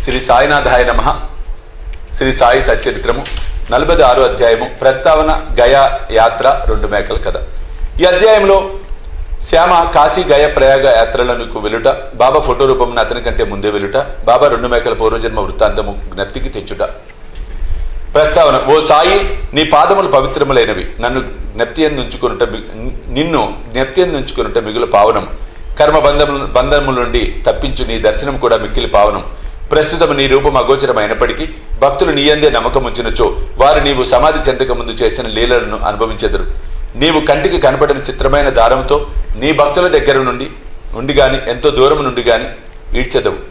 శ్రీ సాయినాథాయ నమః. శ్రీ సాయి సచ్చరిత్రము 46 అధ్యాయము. ప్రస్తావన గయా యాత్ర 2 మేకల కథ. ఈ అధ్యాయంలో శ్యామ కాశీ గయ ప్రయాగ యాత్రలకు వెలుట, బాబా ఫోటో రూపంలో అతని కంటే ముందే వెలుట, బాబా 2 మేకల పూర్వజన్మ వృత్తాంతము జ్ఞప్తికి తెచ్చుట. ప్రస్తావన. ఓ సాయి, నీ పాదములు పవిత్రములైనవి. నిన్ను జ్ఞప్తియందుంచుకునుట మిగులు పావనం. కర్మ బంధముల నుండి తప్పించు నీ దర్శనం కూడా మిక్కిలి పావనం. ప్రస్తుతం నీ రూపం అగోచరమైనప్పటికీ భక్తులు నీయందే నమ్మకముంచినచో వారు నీవు సమాధి చెందక ముందు చేసిన లీలలను అనుభవించెదరు. నీవు కంటికి కనపడని చిత్రమైన దారంతో నీ భక్తుల దగ్గర నుండి గాని ఎంతో దూరం నుండి గాని ఈడ్చెదవు.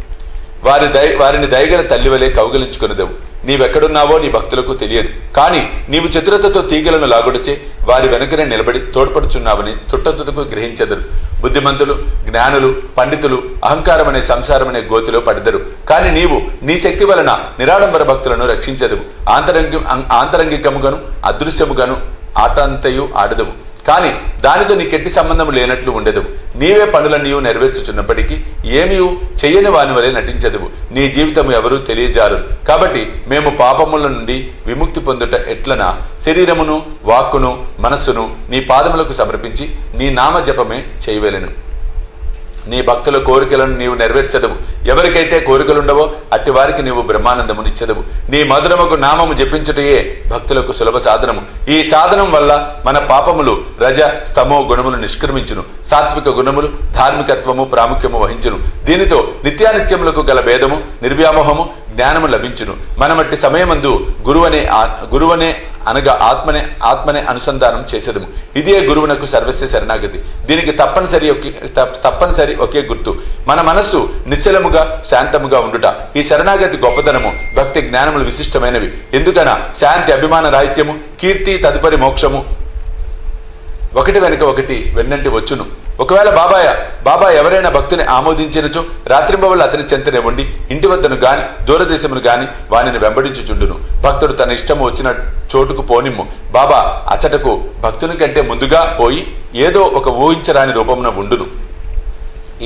వారిని దయగల తల్లివలే కౌగిలించుకునేదవు. నీవెక్కడున్నావో నీ భక్తులకు తెలియదు. కానీ నీవు చతురతతో తీగలను లాగుడచే వారి వెనుకనే నిలబడి తోడ్పడుచున్నావని తుట్టతుటకు గ్రహించెదరు. బుద్ధిమంతులు, జ్ఞానులు, పండితులు అహంకారం అనే సంసారం అనే గోతిలో పడెదరు. కానీ నీవు నీ శక్తి వలన నిరాడంబర భక్తులను రక్షించెదవు. ఆంతరంగికముగాను అదృశ్యముగాను ఆటంతయు ఆడదవు. కానీ దానితో నీకెట్టి సంబంధం లేనట్లు ఉండెదవు. నీవే పనులను నీవు నెరవేర్చుచున్నప్పటికీ ఏమీ చెయ్యని వాని వలె నటించదవు. నీ జీవితము ఎవరూ తెలియజారు. కాబట్టి మేము పాపముల నుండి విముక్తి పొందుట ఎట్లనా శరీరమును, వాక్కును, మనస్సును నీ పాదములకు సమర్పించి నీ నామ జపమే చేయవలెను. నీ భక్తుల కోరికలను నీవు నెరవేర్చదవు. ఎవరికైతే కోరికలుండవో అట్టి వారికి నీవు బ్రహ్మానందమునిచ్చెదవు. నీ మధురముకు నామము జపించుటయే భక్తులకు సులభ సాధనము. ఈ సాధనం వల్ల మన పాపములు రజ స్తమో గుణములు నిష్క్రమించును. సాత్విక గుణములు ధార్మికత్వము ప్రాముఖ్యము వహించును. దీనితో నిత్యానిత్యములకు గల భేదము, నిర్వ్యామోహము, జ్ఞానము లభించును. మనమట్టి సమయమందు గురువనే అనగా ఆత్మనే అనుసంధానం చేసేదము. ఇదే గురువునకు సర్వస్వ శరణాగతి. దీనికి తప్పనిసరి ఒకే గుర్తు, మన మనస్సు నిశ్చలముగా శాంతముగా ఉండుట. ఈ శరణాగతి గొప్పతనము, భక్తి జ్ఞానములు విశిష్టమైనవి. ఎందుకనా శాంతి, అభిమాన రాహిత్యము, కీర్తి, తదుపరి మోక్షము ఒకటి వెనుక ఒకటి వెన్నంటి వచ్చును. ఒకవేళ బాబా ఎవరైనా భక్తుని ఆమోదించినచో రాత్రింబవళ్ళు అతని చెంతనే ఉండి ఇంటి వద్దను గాని దూరదేశమును గాని వానిని వెంబడించుచుండును. భక్తుడు తన ఇష్టము వచ్చిన చోటుకు పోనిమ్ము. బాబా అచటకు భక్తుని కంటే ముందుగా పోయి ఏదో ఒక ఊహించరాని రూపమున ఉండును.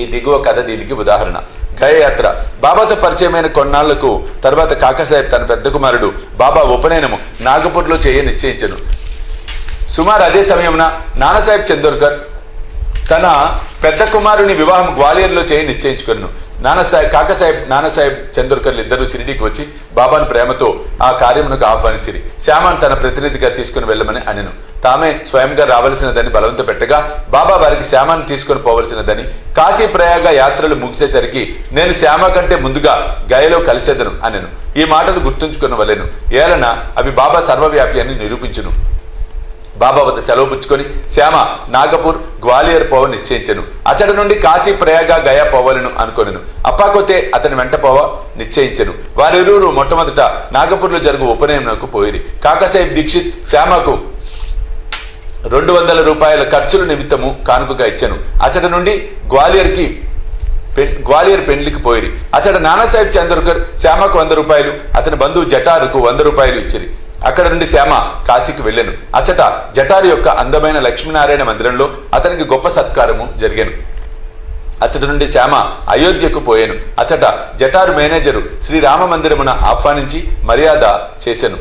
ఈ దిగువ కథ దీనికి ఉదాహరణ. గయయాత్ర. బాబాతో పరిచయమైన కొన్నాళ్లకు తర్వాత కాకాసాహెబ్ తన పెద్ద కుమారుడు బాబా ఉపనయనము నాగపూర్లో చేయ నిశ్చయించను. సుమారు అదే సమయమున నానాసాహెబ్ చందోర్కర్ తన పెద్ద కుమారుని వివాహం గ్వాలియర్లో చేయి నిశ్చయించుకున్నాను. నానాసాహెబ్ చందోర్కర్లు ఇద్దరు షిరిడీకి వచ్చి బాబాను ప్రేమతో ఆ కార్యమునకు ఆహ్వానించిరి. శ్యామాను తన ప్రతినిధిగా తీసుకుని వెళ్ళమని అనెను. తామే స్వయంగా రావలసినదని బలవంత పెట్టగా బాబా వారికి శ్యామాను తీసుకుని పోవలసినదని, కాశీ ప్రయాగ యాత్రలు ముగిసేసరికి నేను శ్యామ కంటే ముందుగా గయలో కలిసేదను అనెను. ఈ మాటలు గుర్తుంచుకునవలెను. ఏలన అవి బాబా సర్వవ్యాపి అని నిరూపించును. బాబా వద్ద సెలవు పుచ్చుకొని శ్యామ నాగపూర్, గ్వాలియర్ పోవ నిశ్చయించెను. అచట నుండి కాశీ ప్రయాగ గయా పోవలను అనుకొనెను. అప్పాకొతే అతని వెంట పోవ నిశ్చయించెను. వారిరువురు మొట్టమొదట నాగపూర్లో జరుగు ఉపనయనకు పోయిరి. కాకాసాహెబ్ దీక్షిత్ శ్యామకు 200 రూపాయల ఖర్చుల నిమిత్తము కానుకగా ఇచ్చాను. అచట నుండి గ్వాలియర్ పెండ్లికి పోయిరి. అచట నానాసాహెబ్ చందోర్కర్ శ్యామకు 100 రూపాయలు, అతని బంధువు జటారుకు 100 రూపాయలు ఇచ్చిరి. అక్కడ నుండి శ్యామ కాశీకి వెళ్ళాను. అచట జటారు యొక్క అందమైన లక్ష్మీనారాయణ మందిరంలో అతనికి గొప్ప సత్కారము జరిగాను. అచట నుండి శ్యామ అయోధ్యకు పోయాను. అచట జటారు మేనేజరు శ్రీరామ మందిరమున ఆహ్వానించి మర్యాద చేశాను.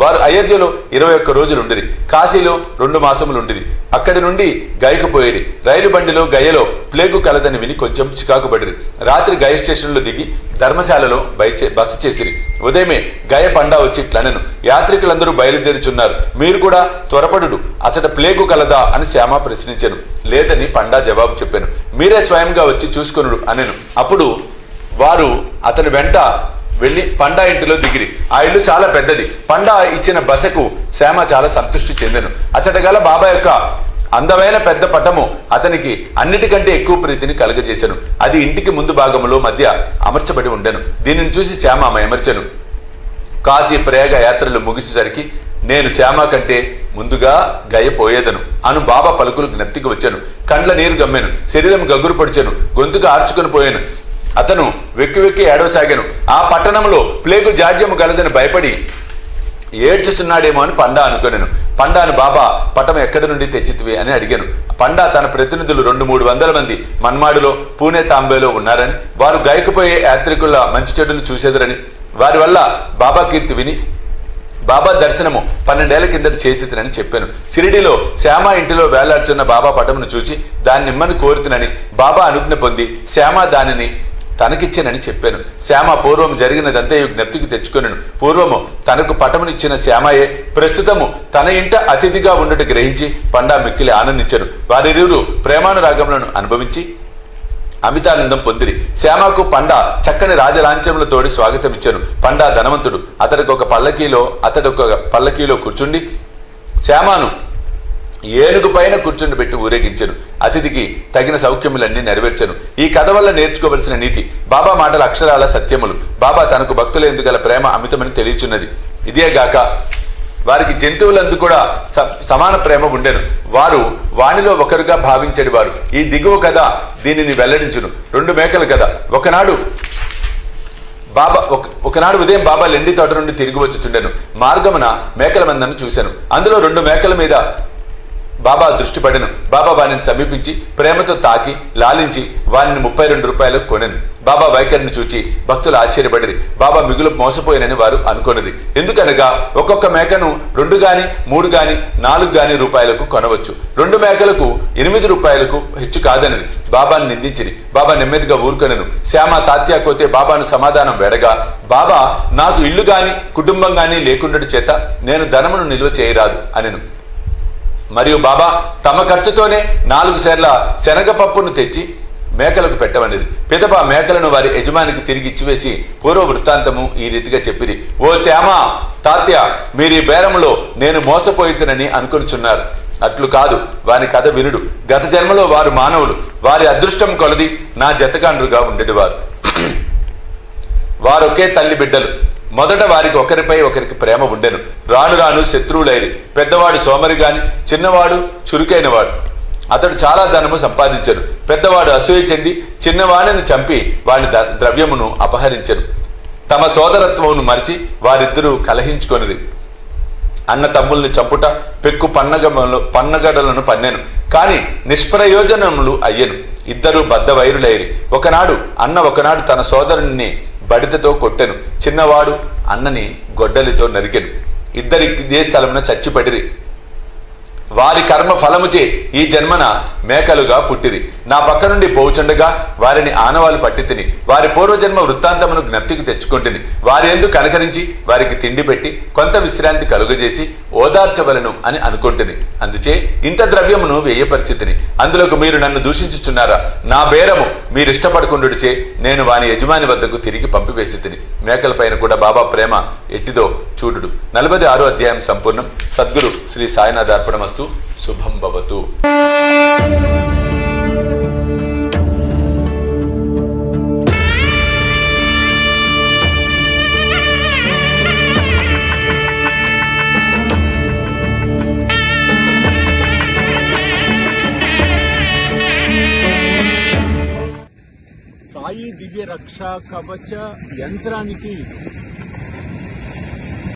వారు అయోధ్యలో 21 రోజులుండిరి. కాశీలో 2 మాసములుండిరి. అక్కడి నుండి గయకు పోయిరి. రైలు బండిలో గయలో ప్లేగు కలదని విని కొంచెం చికాకు పడిరి. రాత్రి గయ స్టేషన్లో దిగి ధర్మశాలలో బస చేసిరి. ఉదయమే గయ పండా వచ్చి ఇట్లనెను, యాత్రికులందరూ బయలుదేరుచున్నారు, మీరు కూడా త్వరపడు. అచట ప్లేగు కలదా అని శ్యామ ప్రశ్నించాను. లేదని పండా జవాబు చెప్పాను. మీరే స్వయంగా వచ్చి చూసుకొనుడు అనెను. అప్పుడు వారు అతని వెంట వెళ్ళి పండా ఇంటిలో దిగిరి. ఆ ఇల్లు చాలా పెద్దది. పండా ఇచ్చిన బసకు శ్యామ చాలా సంతృష్టి చెందెను. అచటగల బాబా యొక్క అందమైన పెద్ద పటము అతనికి అన్నిటికంటే ఎక్కువ ప్రీతిని కలుగజేశాను. అది ఇంటికి ముందు భాగంలో మధ్య అమర్చబడి ఉండెను. దీనిని చూసి శ్యామ ఎమర్చెను. కాశీ ప్రయాగ యాత్రలు ముగిసేసరికి నేను శ్యామ కంటే ముందుగా గయపోయేదను అను బాబా పలుకులు జ్ఞప్తికి వచ్చాను. కండ్ల నీరు గమ్మెను, శరీరం గగురు పొడిచాను, గొంతుగా ఆర్చుకొని పోయాను. అతను వెక్కి ఏడవసాగాను. ఆ పట్టణంలో ప్లేగు జాడ్యము గలదని భయపడి ఏడ్చుచున్నాడేమో అని పండా అనుకున్నాను. పండాను బాబా పటం ఎక్కడి నుండి తెచ్చితివి అని అడిగాను. పండా తన ప్రతినిధులు 200-300 మంది మన్మాడులో, పూణే, తాంబేలో ఉన్నారని, వారు గాయకపోయే యాత్రికుల మంచి చెడులు చూసేదరని, వారి వల్ల బాబా కీర్తి విని బాబా దర్శనము 12 ఏళ్ల కిందట చేసితనని చెప్పాను. షిరిడిలో శ్యామ ఇంటిలో వేలాడుచున్న బాబా పటమును చూచి దాన్ని ఇమ్మని కోరుతునని బాబా అనుజ్ఞ పొంది శ్యామ దానిని తనకిచ్చానని చెప్పాను. శ్యామ పూర్వం జరిగినదంతా జ్ఞప్తికి తెచ్చుకొనెను. పూర్వము తనకు పటమునిచ్చిన శ్యామయే ప్రస్తుతము తన ఇంట అతిథిగా ఉండట గ్రహించి పండా మిక్కిలి ఆనందించాను. వారిరువురు ప్రేమానురాగములను అనుభవించి అమితానందం పొందిరి. శ్యామకు పండా చక్కని రాజలాంఛములతోడి స్వాగతం ఇచ్చాను. పండా ధనవంతుడు. అతడు ఒక పల్లకీలో కూర్చుండి శ్యామను ఏనుగు పైన కూర్చుండి పెట్టి ఊరేగించాను. అతిథికి తగిన సౌఖ్యములన్నీ నెరవేర్చాను. ఈ కథ వల్ల నేర్చుకోవలసిన నీతి: బాబా మాటల అక్షరాల సత్యములు. బాబా తనకు భక్తులందు గల ప్రేమ అమితమని తెలియచున్నది. ఇదేగాక వారికి జంతువులందు కూడా సమాన ప్రేమ ఉండెను. వారు వానిలో ఒకరుగా భావించేది వారు. ఈ దిగువ కథ దీనిని వెల్లడించును. 2 మేకలు కథ. ఒకనాడు ఉదయం బాబా లెండి తోట నుండి తిరిగి వచ్చుచుండెను. మార్గమున మేకల మందను చూశాను. అందులో 2 మేకల మీద బాబా దృష్టి పడెను. బాబా వారిని సమీపించి ప్రేమతో తాకి లాలించి వారిని 32 రూపాయలకు కొనెను. బాబా వైఖరిని చూచి భక్తులు ఆశ్చర్యపడిరి. బాబా మిగులు మోసపోయినని వారు అనుకొనిరి. ఎందుకనగా ఒక్కొక్క మేకను 2 గాని 3 గాని 4 గాని రూపాయలకు కొనవచ్చు. 2 మేకలకు 8 రూపాయలకు హెచ్చు కాదనిరి. బాబాను నిందించిరి. బాబా నెమ్మదిగా ఊరుకొనెను. శ్యామ తాత్యా కోతే బాబాను సమాధానం వేడగా, బాబా నాకు ఇల్లు గాని కుటుంబం గాని లేకుండటి చేత నేను ధనమును నిల్వ చేయరాదు అనెను. మరియు బాబా తమ ఖర్చుతోనే 4 సేర్ల శనగపప్పును తెచ్చి మేకలకు పెట్టవనిది. పిదప మేకలను వారి యజమానికి తిరిగి ఇచ్చివేసి పూర్వ వృత్తాంతము ఈ రీతిగా చెప్పిరి. ఓ శ్యామ, తాత్య, మీరీ బేరములో నేను మోసపోయితునని అనుకొనిచున్నారు. అట్లు కాదు. వారి కథ వినుడు. గత జన్మలో వారు మానవులు. వారి అదృష్టం కొలది నా జతకాండ్రుగా ఉండేవారు. వారొకే తల్లి బిడ్డలు. మొదట వారికి ఒకరిపై ఒకరికి ప్రేమ ఉండెను. రాను రాను శత్రువులైరి. పెద్దవాడు సోమరి గాని, చిన్నవాడు చురుకైనవాడు. అతడు చాలా ధనము సంపాదించను. పెద్దవాడు అసూయ చెంది చిన్నవాడిని చంపి వాని ద్రవ్యమును అపహరించెను. తమ సోదరత్వమును మరిచి వారిద్దరూ కలహించుకొనిరి. అన్న తమ్ముల్ని చంపుట పెక్కు పన్నగడలను పన్నెను. కాని నిష్ప్రయోజనములు అయ్యెను. ఇద్దరు బద్ధవైరులైరి. ఒకనాడు తన సోదరుని బడితతో కొట్టెను. చిన్నవాడు అన్నని గొడ్డలితో నరికెను. ఇద్దరి ఇదే స్థలమున చచ్చిపడిరి. వారి కర్మ ఫలముచే ఈ జన్మన మేకలుగా పుట్టిరి. నా పక్క నుండి పోవుచుండగా వారిని ఆనవాలు పట్టి తిని వారి పూర్వజన్మ వృత్తాంతమును జ్ఞప్తికి తెచ్చుకొంటిని. వారి యందు కనకరించి వారికి తిండి పెట్టి కొంత విశ్రాంతి కలుగజేసి ఓదార్చవలను అని అనుకొంటిని. అందుచే ఇంత ద్రవ్యమును వ్యయపరిచితిని. అందులోకి మీరు నన్ను దూషించుచున్నారా? నా బేరము మీరు ఇష్టపడకుండుడిచే నేను వాని యజమాని వద్దకు తిరిగి పంపివేసి తిని. మేకల పైన కూడా బాబా ప్రేమ ఎట్టిదో చూడుడు. 46వ అధ్యాయం సంపూర్ణం. సద్గురు శ్రీ సాయినాథ్ అర్పణమస్తు. శుభం భవతు. సాయి దివ్య రక్ష కవచ యంత్రానికి